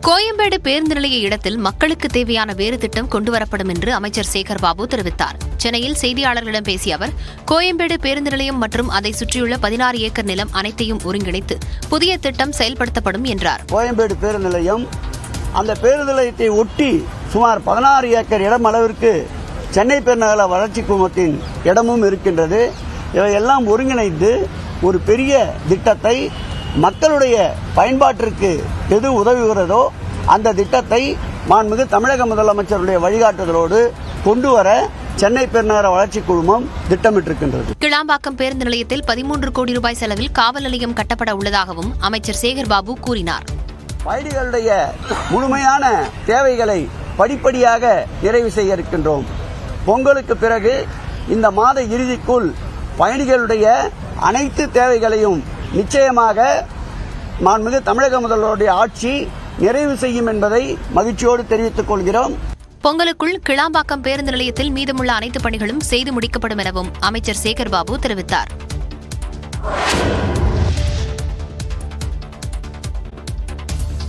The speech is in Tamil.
கோயம்பேடு பேருந்து நிலைய இடத்தில் மக்களுக்கு தேவையான வேறு திட்டம் கொண்டுவரப்படும் என்று அமைச்சர் சேகர் பாபு தெரிவித்தார். சென்னையில் செய்தியாளர்களிடம் பேசிய அவர், கோயம்பேடு பேருந்து நிலையம் மற்றும் அதை சுற்றியுள்ள 16 ஏக்கர் நிலம் அனைத்தையும் ஒருங்கிணைத்து புதிய திட்டம் செயல்படுத்தப்படும் என்றார். கோயம்பேடு பேருந்து நிலையம், அந்த பேருந்து நிலையத்தை ஒட்டி சுமார் 16 ஏக்கர் இடம் அளவிற்கு சென்னை பெருநகர வளர்ச்சி குழுமத்தின் இடமும் இருக்கின்றது. இவையெல்லாம் ஒருங்கிணைந்து ஒரு பெரிய திட்டத்தை மக்களுடைய பயன்பாட்டிற்கு எது உதவுகிறதோ அந்த திட்டத்தை மாண்புமிகு தமிழக முதலமைச்சருடைய வழிகாட்டுதலோடு கொண்டுவர சென்னை பெருநகர வளர்ச்சி குழுமம் திட்டமிட்டிருக்கின்றது. கிளாம்பாக்கம் பேருந்து நிலையத்தில் 13 கோடி ரூபாய் செலவில் காவல் நிலையம் கட்டப்பட உள்ளதாகவும் அமைச்சர் சேகர் பாபு கூறினார். பயணிகளுடைய முழுமையான தேவைகளை படிப்படியாக நிறைவு செய்ய இருக்கின்றோம். பொங்கலுக்கு பிறகு இந்த மாத இறுதிக்குள் பயணிகளுடைய அனைத்து தேவைகளையும் நிச்சயமாக மாண்புமிகு தமிழக முதல்வருடைய ஆட்சி நிறைவு செய்யும் என்பதை மகிழ்ச்சியோடு தெரிவித்துக் கொள்கிறோம். பொங்கலுக்குள் கிளாம்பாக்கம் பேருந்து நிலையத்தில் மீதமுள்ள அனைத்து பணிகளும் செய்து முடிக்கப்படும் எனவும் அமைச்சர் சேகர் பாபு தெரிவித்தார்.